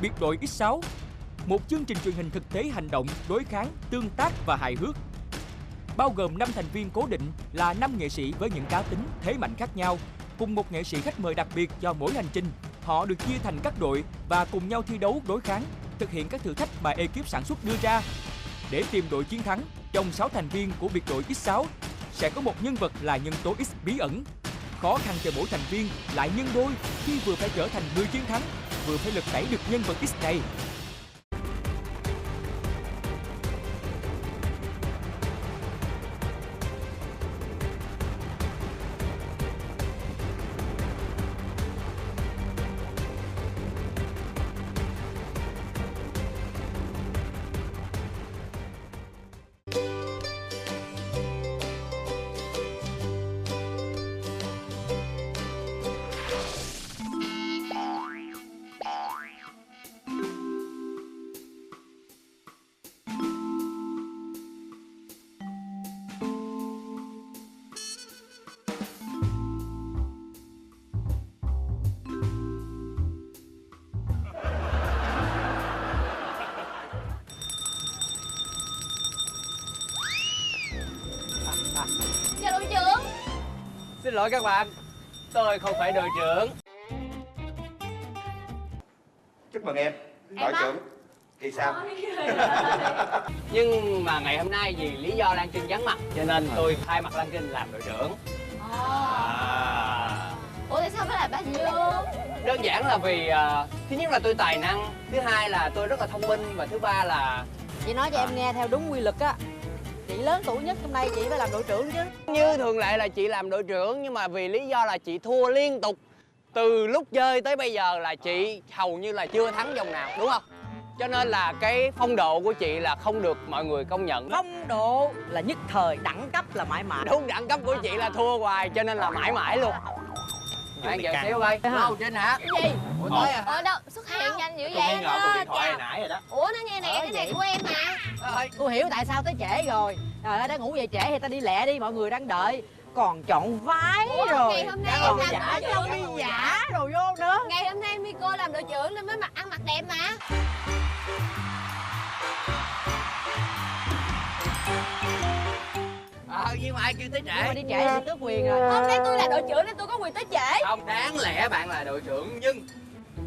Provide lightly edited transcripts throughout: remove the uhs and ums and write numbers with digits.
Biệt đội X6, một chương trình truyền hình thực tế hành động, đối kháng, tương tác và hài hước. Bao gồm 5 thành viên cố định là 5 nghệ sĩ với những cá tính, thế mạnh khác nhau, cùng một nghệ sĩ khách mời đặc biệt cho mỗi hành trình. Họ được chia thành các đội và cùng nhau thi đấu đối kháng, thực hiện các thử thách mà ekip sản xuất đưa ra. Để tìm đội chiến thắng, trong 6 thành viên của biệt đội X6 sẽ có một nhân vật là nhân tố X bí ẩn. Khó khăn cho mỗi thành viên lại nhân đôi khi vừa phải trở thành người chiến thắng, vừa phải lật đẩy được nhân vật X này. Chào đội trưởng. Xin lỗi các bạn, tôi không phải đội trưởng. Chúc mừng em, đội trưởng. Thì sao? Nhưng mà ngày hôm nay vì lý do Lan Trinh vắng mặt cho nên tôi thay mặt Lan Trinh làm đội trưởng. Ủa tại sao phải là bà Dương? Đơn giản là vì thứ nhất là tôi tài năng, thứ hai là tôi rất là thông minh và thứ ba là Chị nói cho em nghe theo đúng quy luật á, chị lớn tuổi nhất trong đây chị phải làm đội trưởng chứ. như thường lệ là chị làm đội trưởng, nhưng mà vì lý do là chị thua liên tục từ lúc chơi tới bây giờ là chị hầu như là chưa thắng vòng nào, đúng không? Cho nên là cái phong độ của chị là không được mọi người công nhận. Phong độ là nhất thời, đẳng cấp là mãi mãi. Đúng, đẳng cấp của chị là thua hoài cho nên là mãi mãi luôn. Bạn chờ xíu coi. Đâu Trinh hả? Cái gì? Ủa tới à? Ở đâu? Xuất hiện nhanh dữ Tôi vậy nghi ngờ cuộc điện thoại đó. hồi nãy rồi đó. Ủa nó nghe nè, cái này của em mà. Thôi. Tôi hiểu tại sao tới trễ rồi. Trời ơi, đã ngủ về trễ thì ta đi lẹ đi, mọi người đang đợi. Còn chọn vai Ủa, rồi. ngày hôm nay còn em giả làm đội trong trưởng. đi giả rồi vô nữa. Ngày hôm nay Miko làm đội trưởng nên mới ăn mặc đẹp mà. Nhưng mà ai kêu tới Nhưng mà trễ? đi trễ thì tước quyền rồi. Hôm nay tôi là đội trưởng nên tôi có quyền tới trễ. Không, đáng lẽ bạn là đội trưởng nhưng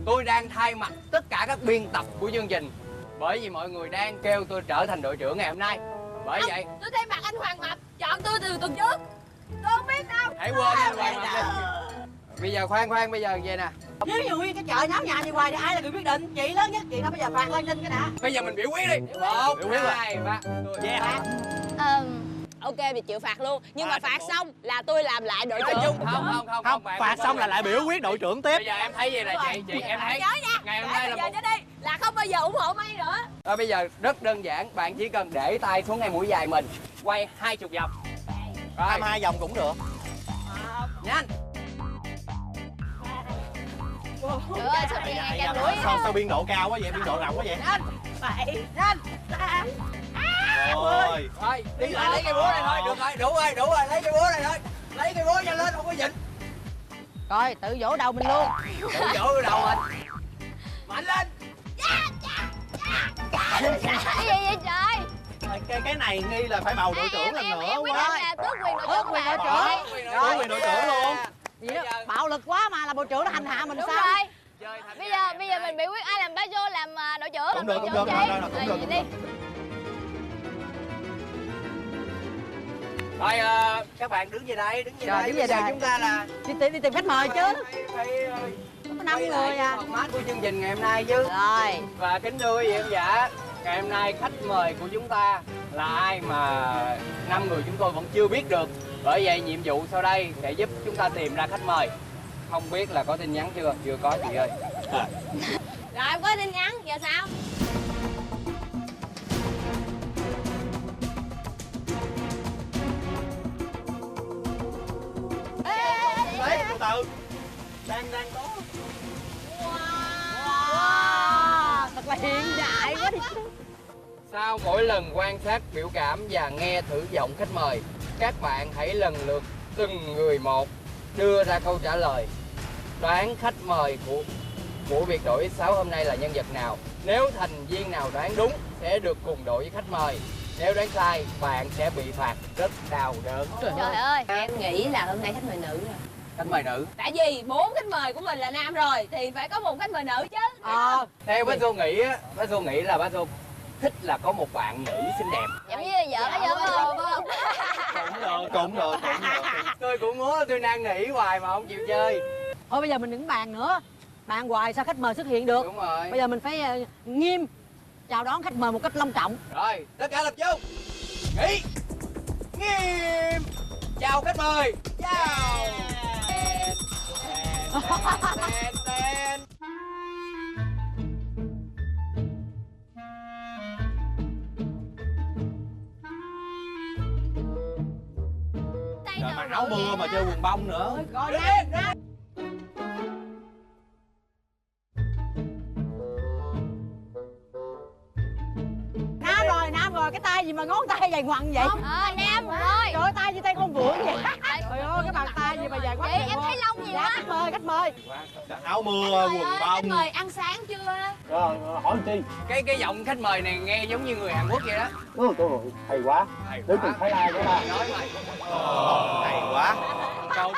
tôi đang thay mặt tất cả các biên tập của chương trình, bởi vì mọi người đang kêu tôi trở thành đội trưởng ngày hôm nay. Bởi Không, vậy tôi thay mặt anh Hoàng Mập chọn tôi từ tuần trước. Tôi không biết đâu. hãy quên anh Hoàng Mập đi. Bây giờ khoan bây giờ vậy nè. Nếu như nguyên cái chợ nháo nhào như hoài thì ai là người quyết định? Chị lớn nhất, chị đó bây giờ phạt Lan Trinh cái đã. Bây giờ mình biểu quyết đi. Một, hai, ba. Ok thì chịu phạt luôn. Nhưng mà phạt xong là tôi làm lại đội Nói trưởng. chung không bạn phạt xong là lại biểu quyết đội trưởng tiếp. Bây giờ em thấy gì là chị em thấy Nhớ nha. ngày hôm nay là Bây một giờ cho đi là không bao giờ ủng hộ May nữa. bây giờ rất đơn giản, bạn chỉ cần để tay xuống ngay mũi dài mình, quay 20 vòng. Rồi, 22 vòng cũng được. nhanh. Trời ơi sao chị ngày càng đuổi Sao biên độ cao quá vậy, biên độ rộng quá vậy? Nhanh, 7, nhanh, 8. Rồi. Thôi, đi lại lấy cây búa này thôi, được rồi, đủ rồi, lấy cây búa này thôi. Lấy cây búa nhanh lên, không có dịnh. Coi, tự vỗ đầu mình luôn. Tự vỗ vô đầu mình. Mạnh lên. cái gì vậy trời? Cái này nghi là phải bầu đội trưởng lần nữa em quyết định quá. là tước quyền đội Tước trưởng quyền lại. đội trưởng. Tước quyền đội trưởng luôn. Gì đó, bạo lực quá mà làm bộ trưởng nó hành hạ mình Đúng sao? rồi. Bây giờ mình biểu quyết ai làm Bajo làm đội trưởng. Cũng được, làm cũng đội được, trưởng rồi, chị. cũng được, Vậy cũng đi. được. Rồi các bạn đứng về đây, đứng về Rồi, đây. đứng về Bây giờ đây. chúng ta là Đi tìm khách mời chứ. Có 5 người à. Format của chương trình ngày hôm nay chứ. Rồi. Và kính thưa quý vị khán giả, ngày hôm nay khách mời của chúng ta là ai mà 5 người chúng tôi vẫn chưa biết được. Bởi vậy nhiệm vụ sau đây sẽ giúp chúng ta tìm ra khách mời. Không biết là có tin nhắn chưa? Chưa có chị ơi. Rồi em có tin nhắn, giờ sao? Đấy, từ từ. Đang có. Wow, thật là hiện đại quá đi chứ. Sau mỗi lần quan sát biểu cảm và nghe thử giọng khách mời, các bạn hãy lần lượt từng người một đưa ra câu trả lời. Đoán khách mời của của biệt đội X6 hôm nay là nhân vật nào? Nếu thành viên nào đoán đúng sẽ được cùng đội với khách mời. Nếu đoán sai, bạn sẽ bị phạt rất đau đớn. Trời ơi, em nghĩ là hôm nay khách mời nữ rồi. Khách mời nữ. Tại vì 4 khách mời của mình là nam rồi thì phải có một khách mời nữ chứ. Theo bác Xô nghĩ á, bác Xô nghĩ là bác Xô thích là có một bạn nữ xinh đẹp. Giống như là vợ có vợ không? Cũng được. Tôi cũng muốn, tôi năn nỉ hoài mà không chịu chơi. Thôi bây giờ mình đừng bàn nữa. Bàn hoài sao khách mời xuất hiện được. Đúng rồi. Bây giờ mình phải nghiêm chào đón khách mời một cách long trọng. Rồi, tất cả tập trung. Nghỉ. Nghiêm. Chào khách mời. Chào. Tên. Trời, mặc áo mưa mà chơi quần bông nữa. Rồi lên. Nam rồi, cái tay gì mà ngón tay dài ngoằng vậy? Nam rồi. Trời ơi, tay như tay con vượn vậy. Trời ơi, cái bàn tay gì mà dài quá. Chị em thấy lông nhiều quá. Khách mời. Áo mưa, quần Khách bông. mời ăn sáng chưa? Rồi, hỏi chi? Cái giọng khách mời này nghe giống như người Hàn Quốc vậy đó. Hay quá. Đến từ Thái Lan đó ba. Nói mày. Hay quá. Câu.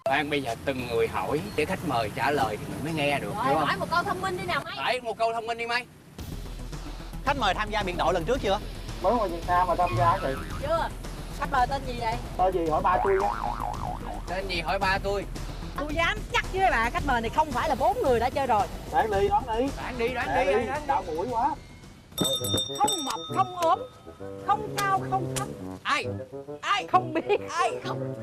Khoan, bây giờ từng người hỏi để khách mời trả lời thì mình mới nghe được, Rồi, hiểu không? hỏi một câu thông minh đi nào mấy. Hỏi một câu thông minh đi Mai. Khách mời tham gia biệt đội lần trước chưa? mới qua Việt Nam mà tham gia thì Chưa. Khách mời tên gì vậy? tên gì hỏi ba tôi á. Tên gì hỏi ba tôi. Tôi dám chắc với bạn khách mời này không phải là 4 người đã chơi rồi. Đoán đi, đoán đi. Đoán đi, đoán Đoán đi. đi, đau mũi quá. Không mập, không ốm, không cao, không thấp. Ai? Ai? Không biết. Ai? Không.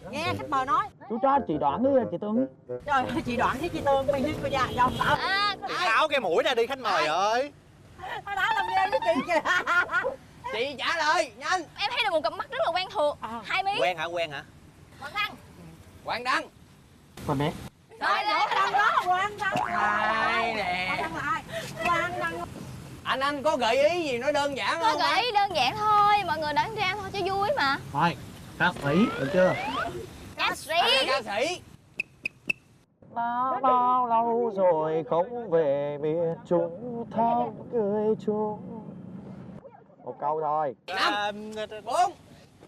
Nghe khách mời nói. Chú cho chị Đoạn đi chị Tương. Trời ơi, chị Đoạn với chị Tương mày đi cô già dòng tao. Tháo cái mũi ra đi khách mời ơi. Nó đã làm ghê với chị kìa. Chị trả lời, nhanh. Em thấy được một cặp mắt rất là quen thuộc. Hai miếng. Quen hả, quen hả? Quang Đăng. Quang Đăng. Con bé. Rồi Quang Đăng đó, Quang Đăng. Ai nè. Quang Đăng lại. Quang Đăng. Anh có gợi ý gì nó đơn giản Tôi không? gợi ý đơn giản thôi, mọi người đoán ra thôi cho vui mà. Thôi, ca sĩ, được chưa? Ca sĩ. Ca sĩ. Đã bao lâu rồi không về miền Trung thăm cười chung. Một câu thôi. 5, 4,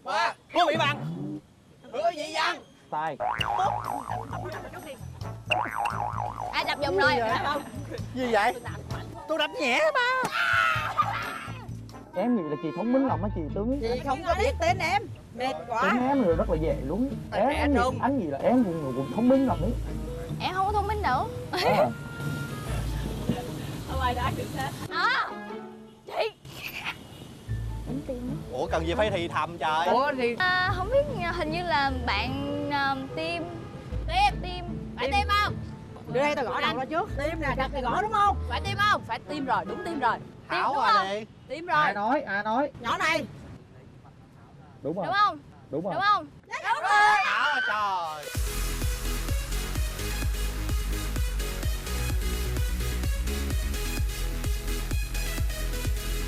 3. Hứa Mỹ Bằng. Hứa Vị Văn. Sai. Ai đập dụng rồi. Gì vậy? Tôi đánh nhẹ ba. Em nghĩ là chị thông minh lắm á chị Tướng. Chị không có biết tên em. Mệt quá. Tính em rồi rất là dễ luôn. Anh nghĩ là em cũng thông minh lắm đấy. Em không có thông minh đâu. Không ai đã được hết. Chị. Ủa cần gì phải thì thầm trời. Ủa thì Không biết, hình như là bạn Tim. Phải Tim không? Đưa đây tao gõ đầu ra trước. Tim nè, đặt thì gõ đúng không? Phải Tim không? Phải Tim rồi, đúng Tim rồi. Tim Thảo đúng rồi không? đi. Tim rồi. Ai nói? Nhỏ này. Đúng rồi. Đúng không? Đúng rồi. Đúng không? Đúng rồi. Thảo trời.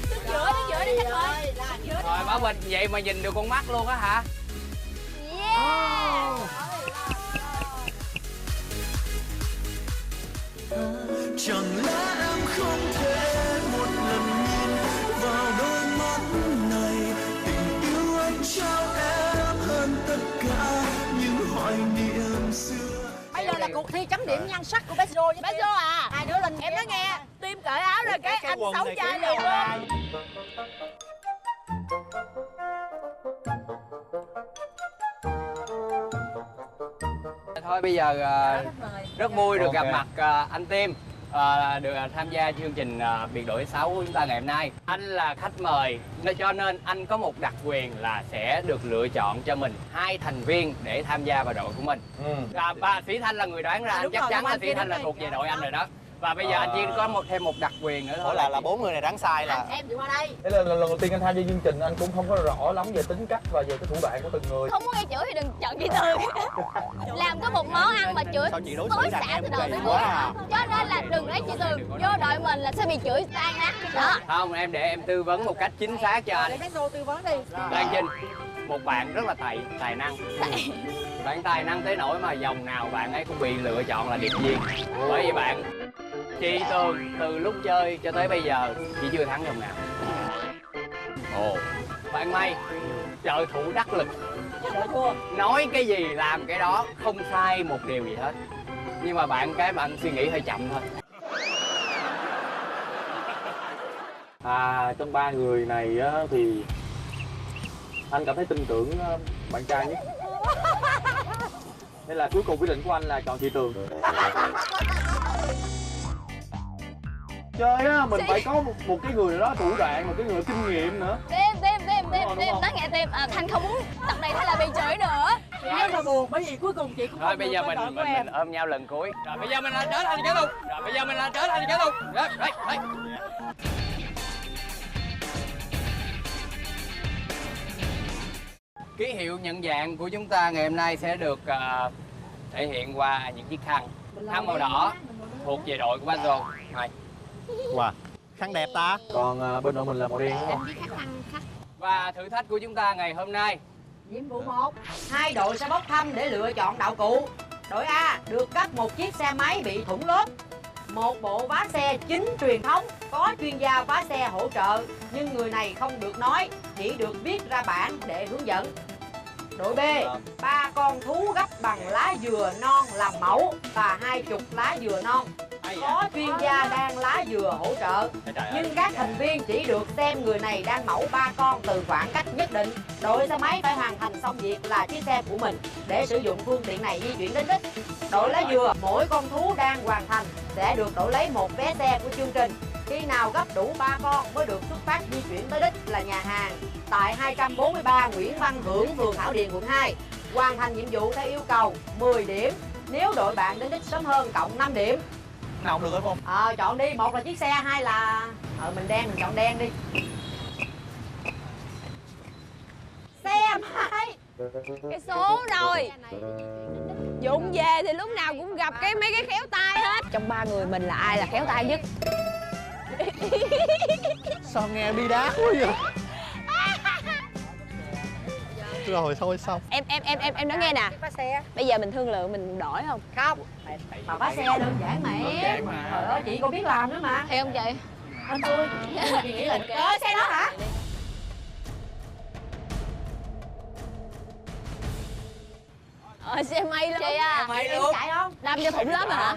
Đứng giữa đi khách mời. rồi Bảo Bình vậy mà nhìn được con mắt luôn á hả? Yeah. Chẳng lẽ em không thể một lần nhìn vào đôi mắt này, tình yêu anh trao em hơn tất cả những hoài niệm xưa. Bây giờ là cuộc thi chấm điểm nhan sắc của Best Joe với Best Joe à? hai đứa lên. Em nói nghe, Tim cởi áo rồi cái anh quần xấu này trai kiếm liền đâu ra? luôn. Thôi bây giờ rất vui được gặp mặt anh Tim được tham gia chương trình biệt đội 6 của chúng ta ngày hôm nay. Anh là khách mời cho nên anh có một đặc quyền là sẽ được lựa chọn cho mình 2 thành viên để tham gia vào đội của mình. Và Sĩ Thanh là người đoán ra, anh đúng chắc rồi, chắn đúng là rồi, Sĩ Thanh là đúng thuộc về rồi. đội anh rồi đó. Và bây giờ anh chỉ có thêm một đặc quyền nữa thôi. Ủa là 4 người này đoán sai là. Em chị qua đây. Đây là lần đầu tiên anh tham gia chương trình, anh cũng không có rõ lắm về tính cách và về cái thủ đoạn của từng người. Không muốn nghe chửi thì đừng chọn chị Tường. Làm có một món ăn mà chửi Sao chị đối tối xử đàn xả em từ đầu kỳ tới quá cuối. à. Cho nên là đừng lấy chị Tường vô đội mình là sẽ bị chửi tan nát đó. Không, em để em tư vấn một cách chính xác cho anh. Để Best Joe tư vấn đi. Lan Trinh, một bạn rất là tài năng. Bạn tài năng tới nỗi mà vòng nào bạn ấy cũng bị lựa chọn là điệp viên. Bởi vì bạn, chị Tường từ lúc chơi cho tới bây giờ chị chưa thắng vòng nào. Ồ, bạn May, trợ thủ đắc lực. Nói cái gì làm cái đó, không sai một điều gì hết. Nhưng mà bạn suy nghĩ hơi chậm thôi. Trong ba người này á, thì anh cảm thấy tin tưởng bạn trai nhất. Nên là cuối cùng quyết định của anh là chọn chị Tường. Chơi á, mình phải có một cái người nào đó thủ đoạn, một cái người kinh nghiệm nữa. Tim, nói nghe Tim, Thanh không muốn tập này hay là bị chửi nữa. Em là buồn bởi vì cuối cùng chị cũng Rồi không bây được giờ bên đội của mình em. ôm nhau lần cuối. Rồi bây giờ mình là chết anh kết luôn. Rồi bây giờ mình là chết anh kết luôn. Rồi, đây. Ký hiệu nhận dạng của chúng ta ngày hôm nay sẽ được thể hiện qua những chiếc khăn. Khăn màu đỏ thuộc về đội của Bazo. Rồi. Wow, khăn đẹp ta. Còn bên đội mình là màu đen đúng không? Và thử thách của chúng ta ngày hôm nay. Nhiệm vụ 1, hai đội sẽ bốc thăm để lựa chọn đạo cụ. Đội A được cấp một chiếc xe máy bị thủng lốp, một bộ vá xe chính truyền thống có chuyên gia vá xe hỗ trợ, nhưng người này không được nói, chỉ được viết ra bảng để hướng dẫn. Đội B, 3 con thú gấp bằng lá dừa non làm mẫu và 20 lá dừa non. Có chuyên gia đan lá dừa hỗ trợ, nhưng các thành viên chỉ được xem người này đang mẫu 3 con từ khoảng cách nhất định. Đội xe máy phải hoàn thành xong việc là chiếc xe của mình để sử dụng phương tiện này di chuyển đến đích. Đội lá dừa, mỗi con thú đang hoàn thành sẽ được đổi lấy một vé xe của chương trình. Khi nào gấp đủ 3 con mới được xuất phát di chuyển tới đích là nhà hàng tại 243 Nguyễn Văn Hưởng, phường Thảo Điền, quận 2. Hoàn thành nhiệm vụ theo yêu cầu 10 điểm. Nếu đội bạn đến đích sớm hơn cộng 5 điểm. Nào cũng được không? Chọn đi, một là chiếc xe, hai là mình chọn đen đi. Xe máy. Cái số rồi. Dụng về thì lúc nào cũng gặp mấy cái khéo tay hết. Trong ba người mình là ai là khéo tay nhất? Sao nghe bi đá quá vậy? Rồi thôi xong. Em nói nghe nè. Bây giờ mình thương lượng mình đổi không? Không. Mà vá xe đơn giản mà em. Trời ơi, chị còn biết làm nữa mà. Thiệt không chị? Anh tôi chị nghĩ là xe đó hả? Xe may luôn. Chị à, Mày Em luôn. chạy không? đâm cho thủng lớp rồi hả?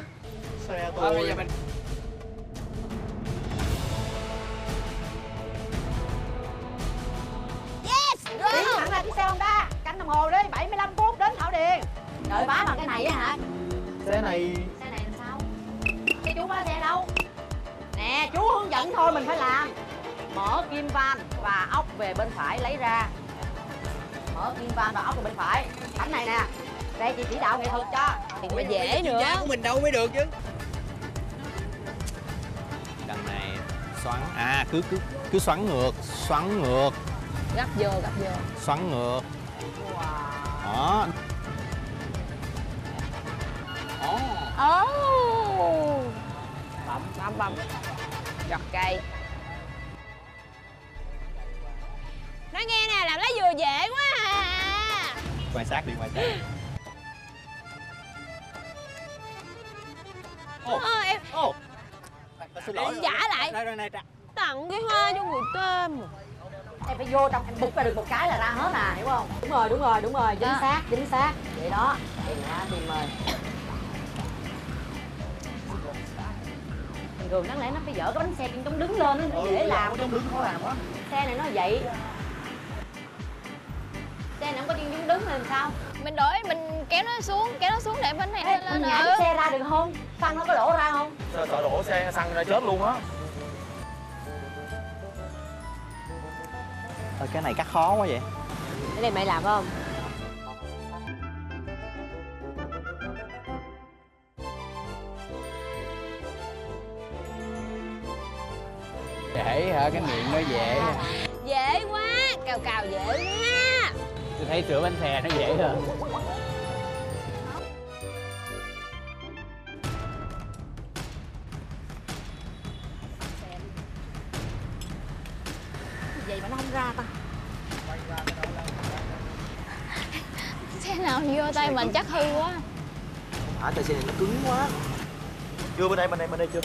Xe Rồi bây tôi. giờ mình Tiến thẳng là chiếc xe Honda. Canh đồng hồ đi, 75 phút đến Thảo Điền. Đợi bá bằng cái này á hả? Xe này Xe này làm sao? Cái chú bá xe đâu? Nè, chú hướng dẫn thôi mình phải làm. Mở kim van và ốc về bên phải lấy ra. Mở kim van và ốc về bên phải. Cảnh này nè. Đây chị chỉ đạo nghệ thuật cho. Thì mà dễ nữa. của mình đâu mới được chứ. đằng này xoắn cứ xoắn ngược, Gấp vô. xoắn ngược. Đó. Bấm. Gọt cây. Nói nghe nè, làm lá dừa dễ quá à. Quan sát đi, quan sát. Em Xin lỗi. trả lại. Đây. Tặng cái hoa cho người tên. Em phải vô trong, em bục ra được một cái là ra hết à, hiểu không? Đúng rồi, chính xác. Vậy đó. Vậy nè, tìm mời. Thường đáng lẽ nó phải dỡ cái bánh xe chân chống đứng lên nó dễ làm. Chống đứng khó làm quá. Xe này nó vậy. Xe này không có chân chống đứng thì làm sao? Mình đổi, mình kéo nó xuống để bánh này Ê, lên mình nhả cái xe ra được không? Xăng nó có đổ ra không? Sợ đổ xe xăng ra chết luôn á. Thôi cái này cắt khó quá vậy. Cái này mày làm không? Dễ hả? Cái miệng nó dễ. Dễ quá, cào dễ quá. Tôi thấy sửa bánh xe nó dễ hơn. Vậy mà nó không ra ta. Xe nào vô tay mình chắc hư quá. À, tay xe này nó cứng quá. Chưa, bên đây chưa.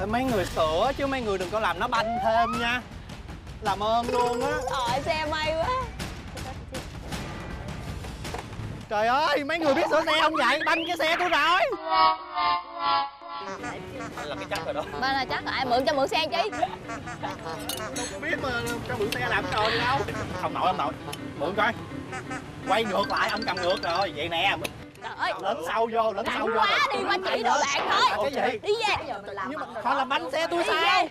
Mấy người sửa chứ mấy người đừng có làm nó banh thêm nha. Làm ơn luôn á. Trời, xe may quá. Trời ơi, mấy người biết sửa xe không vậy? Banh cái xe tôi rồi. Là cái chắc rồi đó. Bên là chắc ai mượn cho mượn xe chi? Không biết mà cho mượn xe làm trò gì đâu. Ông nội. Mượn coi. Quay ngược lại, ông cầm ngược rồi. Vậy nè. Trời ơi. Lớn sau vô. Quá, đi qua chỉ đồ bạn thôi. Cái gì? Đi về. Nhưng mà họ làm bánh xe tôi sao?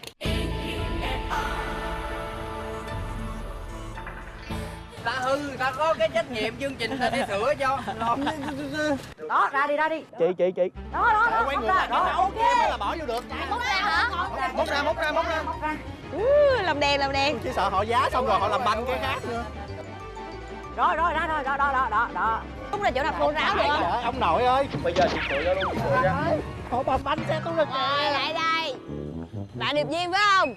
Ta hư, ta có cái trách nhiệm chương trình ta để sửa cho. Đó, ra đi. Chị. Đó. Quay ngược lại, Đó, ok. mới là bỏ vô được. Móc ra hả? Móc ra. Làm đèn. Chỉ sợ họ giá xong rồi họ làm banh cái khác nữa. Rồi, đó. Đúng là chỗ nào khô ráo được không? Trời ơi, ông nội ơi. Bây giờ chị sửa ra luôn, chị sửa ra. Họ làm banh xe tôi rồi Rồi, lại đây. Bạn điệp viên phải không?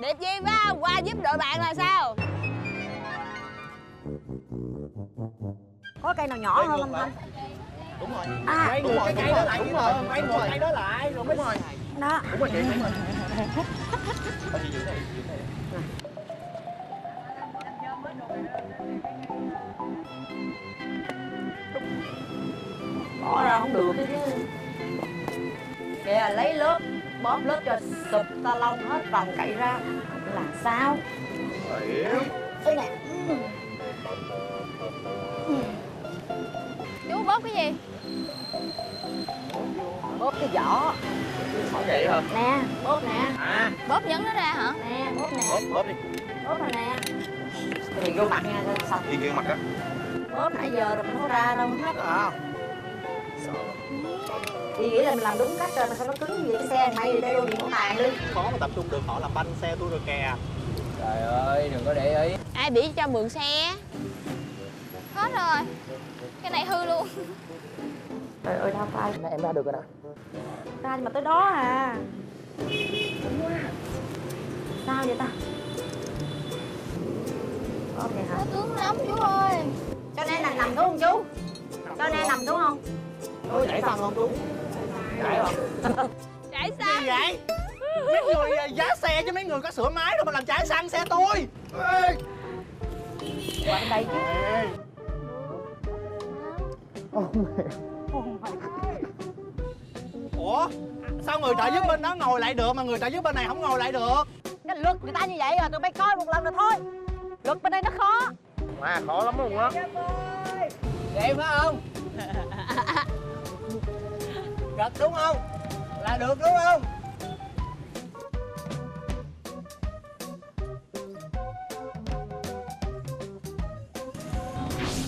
Điệp viên phải không? Qua giúp đội bạn là sao? Có cây nào nhỏ hơn không Thanh? Đúng rồi. À, Quay ngược cái cây đó lại. Đúng rồi. Quay ngược cây đó lại rồi mới. đó. Đúng rồi chị, đúng rồi. Thôi chị giữ này. Bỏ ra không được chứ. Kìa, lấy lớp, bóp lớp cho sụp ta lông hết vòng cậy ra. Làm sao? Đây nè. Chú bóp cái gì? Bóp cái vỏ. Không vậy hả? Nè, bóp nè. À, Bóp nhấn nó ra hả? Nè, bóp nè. bóp đi. Bóp rồi nè. Thì vô mặt nha, xong. Đi vô mặt đó. Bóp nãy giờ rồi mình không có ra đâu hết. À. Thì nghĩ là mình làm đúng cách rồi, mà sao nó cứng gì cái xe này thì đây đâu điện tàn đi. Khó mà tập trung được, họ làm banh xe tôi rồi kìa. Trời ơi, đừng có để ý. Ai bị cho mượn xe? Hết rồi. Cái này hư luôn. Trời ơi, đau tay. Em ra được rồi nè. Ra nhưng mà tới đó à. Sao vậy ta? Ok hả? Nó cứng lắm chú ơi. Cho nên là nằm đúng không chú? Cho nên nằm đúng không? Tôi chạy xăng không chú? Chạy không? Chạy sao? Gì vậy? Mấy người giá xe chứ mấy người có sửa máy đâu mà làm cháy xăng xe tôi. Qua đây chứ. Ủa? Sao người trợ giúp bên đó ngồi lại được mà người trợ giúp bên này không ngồi lại được? Cái luật người ta như vậy rồi, tụi bay coi một lần rồi thôi. Luật bên đây nó khó. À, khó lắm luôn á. Vậy phải không? Gật đúng không? Là được đúng không?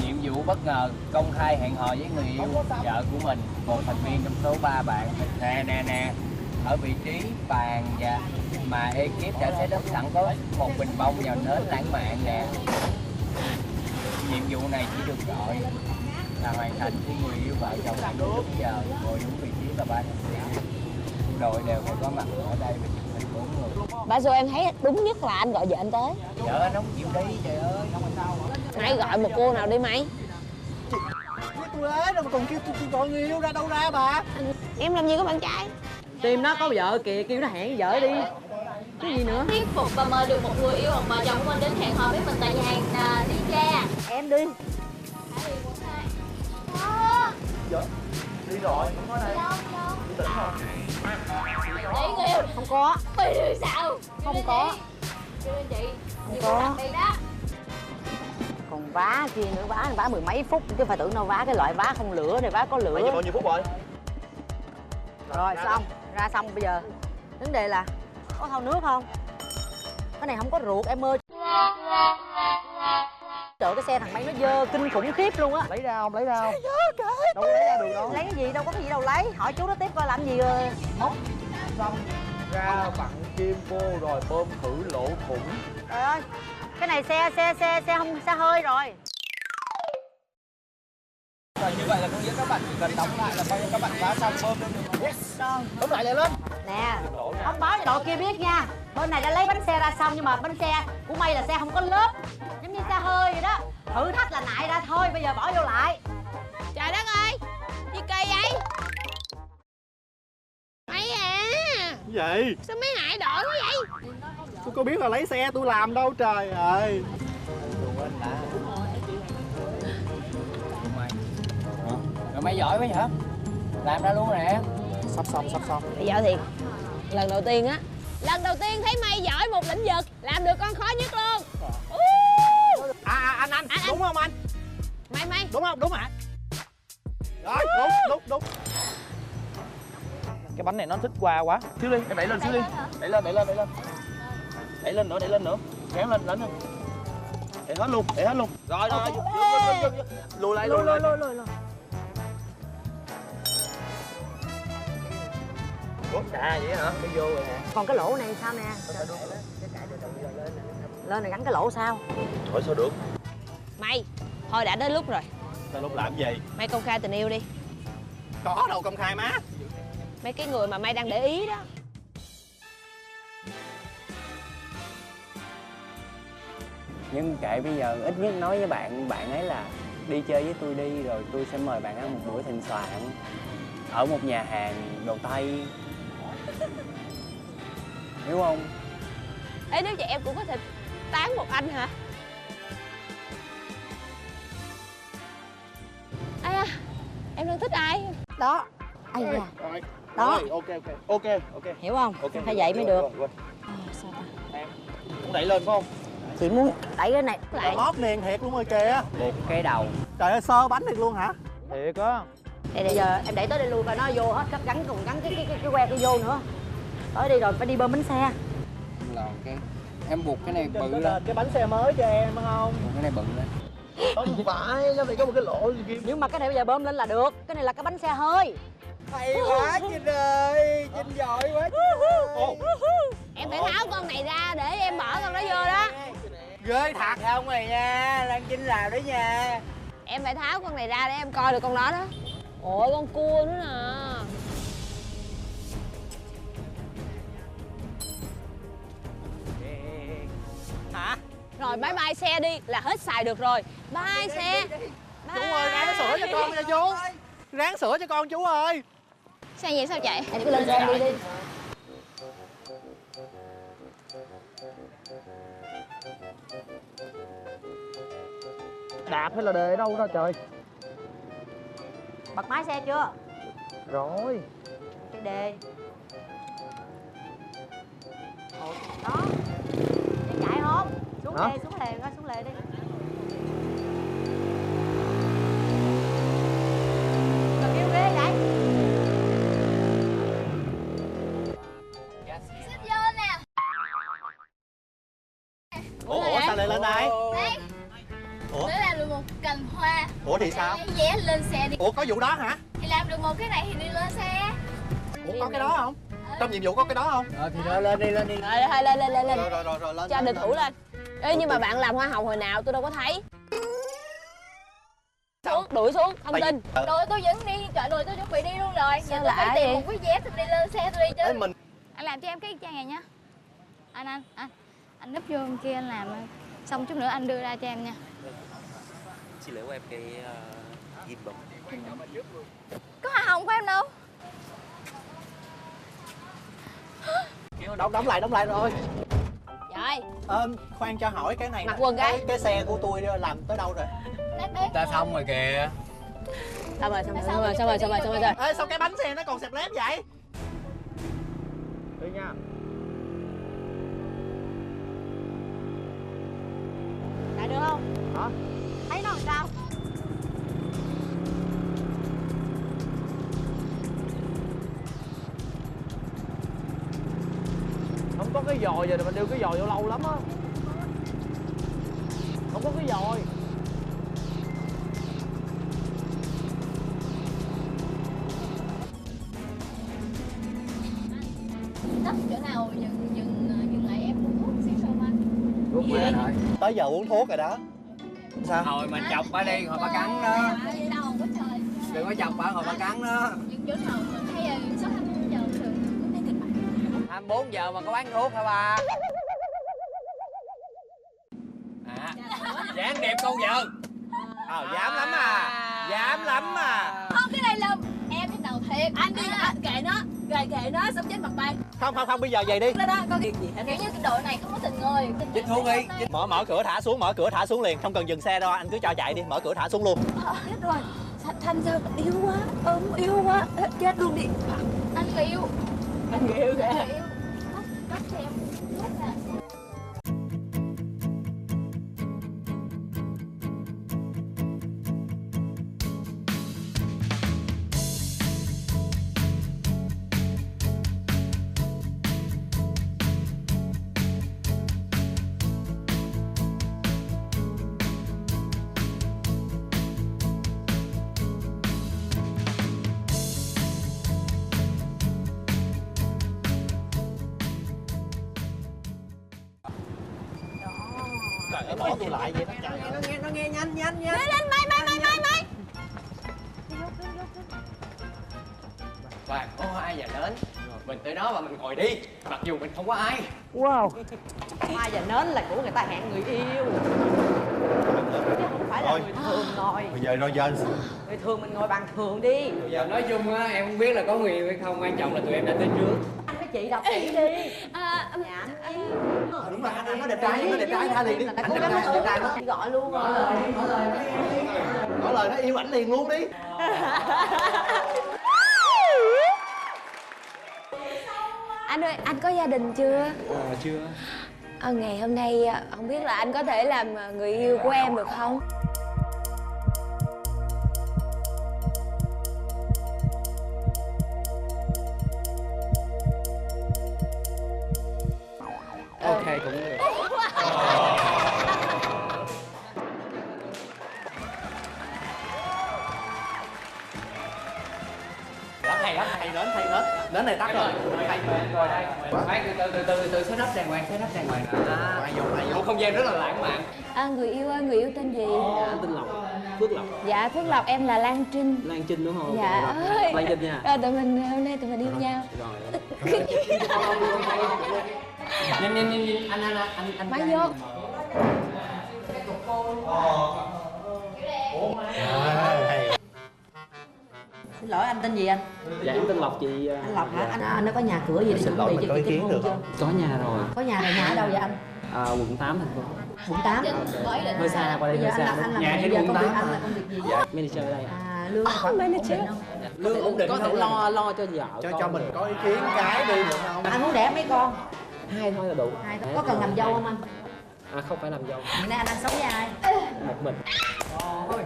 Nhiệm vụ bất ngờ công khai hẹn hò với người yêu vợ của mình, một thành viên trong số 3 bạn. Nè, ở vị trí bàn và mà ekip đã set up sẵn có một bình bông vào nến lãng mạn nè. Nhiệm vụ này chỉ được gọi là hoàn thành khi người yêu vợ chồng đang đúng giờ ngồi đúng vị trí và 3 thành viên. Đội đều phải có mặt ở đây và chụp hình 4 người. Bà Xu em thấy đúng nhất là anh gọi vợ anh tới. Vợ anh không chịu đi, trời ơi, không làm sao. Mày gọi một cô nào đi mày? Tôi ế đâu mà còn kêu tôi gọi người yêu ra đâu ra bà. Em làm gì có bạn trai? Tìm nó có vợ kìa, kêu nó hẹn vợ đi. Cái gì nữa? Thuyết phục và mời được một người yêu hoặc vợ chồng của mình đến hẹn hò với mình tại nhà hàng đi cha. Em đi. Đi rồi, không có đây. Đi tỉnh không? Đi người yêu. Không có. Đi rồi sao? Không có. Đi lên chị. Không Chị có. đặc biệt đó. Còn vá kia nữa, vá mười mấy phút chứ phải tưởng đâu vá cái loại vá không lửa này, vá có lửa. Bây giờ bao nhiêu phút rồi? Rồi xong, ra xong bây giờ vấn đề là có thau nước không? Cái này không có ruột em ơi. Trời, cái xe thằng Mấy nó dơ kinh khủng khiếp luôn á. Lấy ra không? Lấy ra không? Đâu có lấy ra được đâu. Lấy cái gì đâu, có cái gì đâu lấy. Hỏi chú nó tiếp coi làm gì rồi. Móc xong ra bằng kim vô rồi bơm thử lỗ thủng. Trời ơi, cái này xe không, xe hơi rồi. Rồi như vậy là có nghĩa các bạn chỉ cần đóng lại là coi như các bạn vá xong bơm lên được. Yes. Đóng lại lên. Nè, thông báo cho đội kia biết nha. Bên này đã lấy bánh xe ra xong nhưng mà bánh xe của May là xe không có lớp, giống như xe hơi vậy đó. Thử thách là nại ra thôi, bây giờ bỏ vô lại. Trời đất ơi, gì kỳ vậy? Mày à, Gì? sao mấy hại đội quá vậy? Tôi có biết là lấy xe tôi làm đâu trời ơi. Rồi mày giỏi quá vậy? Làm ra luôn nè. Sắp xong. Bây giờ thì lần đầu tiên thấy mày giỏi một lĩnh vực, làm được con khó nhất luôn. Anh đúng không anh? Mày Đúng không? Đúng hả? Rồi, đúng. Cái bánh này nó thích qua quá. Xíu đi, em đẩy lên xíu đi. Đẩy lên. Đẩy lên nữa. Kéo lên nữa. Đẩy hết luôn. Rồi. Lùi lại. Ủa, vậy hả? Mới vô rồi nè. Còn cái lỗ này sao nè? Lên này gắn cái lỗ sao? Hỏi sao được? Mày, thôi đã đến lúc rồi. Tới lúc làm gì? Mày công khai tình yêu đi. Có đâu công khai má. Mấy cái người mà mày đang để ý đó. Nhưng kệ, bây giờ ít nhất nói với bạn ấy là đi chơi với tôi đi, rồi tôi sẽ mời bạn ăn một bữa thịnh soạn ở một nhà hàng đồ Tây, hiểu không? Ê, nếu vậy em cũng có thể tán một anh hả? Ai à, em đang thích ai? Đó. Ai da. Đó. Đó. Ok. Hiểu không? Phải vậy mới được. Sao ta? Muốn đẩy lên phải không? Chị muốn đẩy cái này lại. Móp nền thiệt luôn rồi kìa. Một cái đầu. Trời ơi, sơ bánh thiệt luôn hả? Thiệt á. Đây giờ em đẩy tới đây luôn coi nó vô hết, gắn cái que cái vô nữa. Tới đi rồi phải đi bơm bánh xe. Là cái em buộc cái này bự lên. Cái bánh xe mới cho em phải không? Cái này bự lên. Không phải, nó phải có một cái lỗ gì kia. Nhưng mà cái này bây giờ bơm lên là được. Cái này là cái bánh xe hơi. Hay quá Trinh ơi, Trinh giỏi quá. Em phải tháo con này ra để em bỏ con đó vô đó. Ghê thật không mày nha, Lan Trinh làm đấy nha. Em phải tháo con này ra để em coi được con đó đó. Ôi, con cua nữa nè. Hả? Rồi bye bye xe đi là hết xài được rồi. Bye xe. Chú ơi, ráng sửa cho con nha chú. Ráng sửa cho con chú ơi. Xe vậy sao chạy? Em cứ lên xe đi. Đạp hay là đề ở đâu đó trời? Bật máy xe chưa? Rồi. Cái đề. Đó. Em chạy không? Xuống Hả? lề, xuống lề đi. Mà kêu ghê vậy? Xích vô nè. Ủa sao lại lên đây? Đây. Ủa? Để làm được một cành hoa. Ủa thì sao? Để vé lên xe đi. Ủa có vụ đó hả? Thì làm được một cái này thì đi lên xe. Ủa có cái đó không? Trong nhiệm vụ có cái đó không? Thì rồi lên đi. Rồi lên. Rồi lên. Cho địch thủ lên. Ê, nhưng mà bạn làm hoa hồng hồi nào tôi đâu có thấy. Đuổi xuống, không tin. Đội tôi vẫn đi, trời đội tôi chuẩn bị đi luôn rồi. Giờ tôi lạ phải tìm vậy? một cái vé tôi đi lên xe tôi đi chứ. Ê, mình Anh làm cho em cái trang này nhá. Anh núp vô bên kia anh làm. Xong chút nữa anh đưa ra cho em nha. Xin lỗi của em cái ghim bấm. Có hoa hồng của em đâu? đóng lại rồi. Rồi. Khoan cho hỏi cái này Mặc nè. quần cái. Cái xe của tôi làm tới đâu rồi? Ta xong rồi kìa. Xong rồi. Ê sao cái bánh xe nó còn xẹp lép vậy? Đi nha. Chạy được không? Hả? Thấy nó làm sao? Không có cái dòi giờ mình đưa cái dòi vô lâu lắm á. Không có cái dòi. Đất chỗ nào dừng lại em uống thuốc xíu không anh? Thuốc mẹ rồi. Tới giờ uống thuốc rồi đó. Sao? Hồi mà chọc bà đi, hồi bà cắn đó. Đi đâu quá trời. Đừng có chọc bà, hồi bà cắn đó. Những chỗ nào mà hay là 6-24 giờ thường có thấy kịch bản. 24 giờ mà có bán thuốc hả bà? Dáng đẹp con vợ. Dám lắm à. Dám lắm à. Không, cái này là em cái đầu thiệt. Anh đi, kệ nó, kệ nó, sống chết mặt bay. Không, bây giờ vậy đi. Lên đó, con việc gì hết. Kiểu như cái đội này không có tình người. Dịch Thu đi. Mở cửa thả xuống liền, không cần dừng xe đâu, anh cứ cho chạy đi, mở cửa thả xuống luôn. Hết rồi. Thanh sao yêu quá, yêu quá, chết luôn đi. Anh yêu. Anh yêu kìa. Bắt xem. Trời, bỏ tôi lại vậy. Nó nghe nhanh. Lên, mày. Và có ai và nến. Mình tới đó và mình ngồi đi. Mặc dù mình không có ai. Wow. Hoa và nến là của người ta hẹn người yêu, chứ không phải là người thường ngồi. Bây giờ nói dân. Người thường mình ngồi bàn thường đi. Bây giờ nói chung á, em không biết là có người yêu hay không. Quan trọng là tụi em đã tới trước. Anh với chị đọc kỹ đi. Đúng rồi, anh nói đẹp trai, tha liền đi. Anh đẹp trai nó gọi luôn rồi. Nói lời nó yêu ảnh liền luôn đi. Anh ơi, anh có gia đình chưa? Chưa. Ngày hôm nay không biết là anh có thể làm người yêu của em được không? Ok, cũng được. Hay lắm, đến này tắt rồi. Ngồi đây. Phải từ set up đàng hoàng. Một không gian rất là lãng mạn. Người yêu tên gì? Tên Lộc, Phước Lộc. Dạ, Phước Lộc, em là Lan Trinh. Lan Trinh đúng không? Dạ ơi. Lan Trinh nha. Tụi mình hôm nay yêu nhau. Rồi. Nhìn anh Máy vô. Xin lỗi, anh tên gì anh? Dạ em tên Lộc chị. Anh Lộc hả? Anh nó có nhà cửa gì để chuẩn bị cho kết hôn chưa? Có nhà rồi. Có nhà rồi, nhà ở đâu vậy anh? Quận 8 thành phố. Quận 8. Hơi xa, qua đây hơi xa. Anh làm Nhà gì trên giờ? quận Công việc 8 anh là công việc gì? Dạ, manager ở đây. Lương khoảng manager không? Lương ổn định. Có thể lo cho vợ. Cho mình có ý kiến cái đi được không? Anh muốn đẻ mấy con? 2 thôi là đủ. Có cần làm dâu không anh? Không phải làm dâu. Hiện nay anh đang sống với ai? Một mình.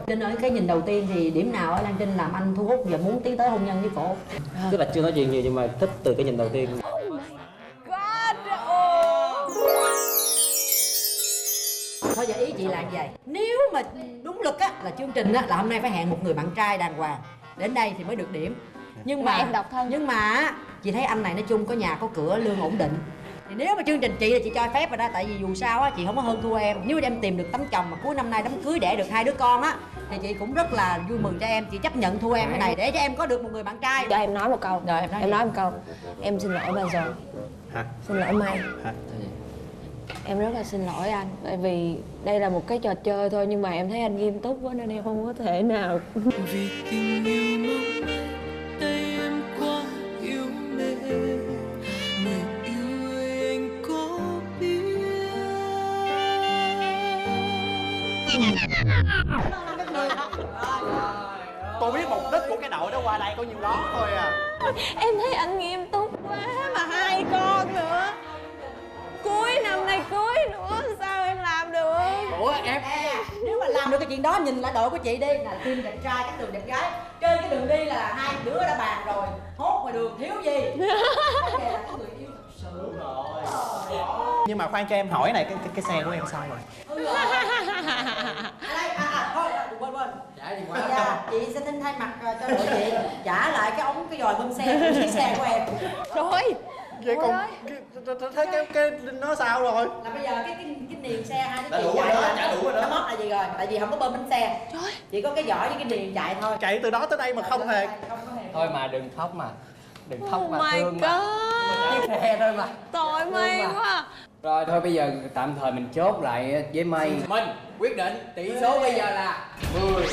Trinh ơi, cái nhìn đầu tiên thì điểm nào ở Lan Trinh làm anh thu hút và muốn tiến tới hôn nhân với cổ? Tức là chưa nói chuyện nhiều nhưng mà thích từ cái nhìn đầu tiên. Thôi giờ ý chị là vậy. Nếu mà đúng luật á là chương trình á là hôm nay phải hẹn một người bạn trai đàng hoàng đến đây thì mới được điểm. Nhưng mà em độc thân. Nhưng mà chị thấy anh này nói chung có nhà có cửa, lương ổn định. Thì nếu mà chương trình chị là chị cho phép rồi đó, tại vì dù sao á chị không có hơn thua em. Nếu em tìm được tấm chồng mà cuối năm nay đám cưới đẻ được 2 đứa con á thì chị cũng rất là vui mừng cho em. Chị chấp nhận thua em cái này để cho em có được một người bạn trai. Cho em nói một câu. Rồi Em nói một câu. Em xin lỗi bao giờ? Hả? Xin lỗi Mai. Hả? Em rất là xin lỗi anh. Tại vì đây là một cái trò chơi thôi, nhưng mà em thấy anh nghiêm túc quá nên em không có thể nào. Vì tình yêu mong manh, tay em quá yêu mê. Người yêu ơi anh có biết. Tôi biết mục đích của cái đội đó qua đây có nhiêu đó thôi à. Em thấy anh nghiêm túc quá mà 2 con nữa. Cuối năm nay cưới nữa sao em làm được? Ủa em nếu mà làm được cái chuyện đó nhìn lại đội của chị đi, là team đẹp trai các đường đẹp gái. Trên cái đường đi là 2 đứa đã bàn rồi, hốt ngoài đường thiếu gì. Cái này là có người yêu thật sự. Nhưng mà khoan cho em hỏi này, cái xe của em sao rồi? Thôi quên. Dạ, chị sẽ xin thay mặt cho đội chị trả lại cái dòi bơm xe của chiếc xe của em. Rồi. Vậy còn cái nó sao rồi? Là bây giờ cái niền xe hai đứa chị chạy là nó mất là gì rồi? Tại vì không có bơm bánh xe. Chỉ có cái vỏ với cái niền chạy thôi. Chạy từ đó tới đây mà không hề. Thôi mà đừng khóc mà. Đừng khóc Oh mà, my thương mà. god. Chiếc xe thôi mà. Tội mày mà. quá. Rồi thôi bây giờ tạm thời mình chốt lại với mày. Mình quyết định tỷ số bây giờ là 10.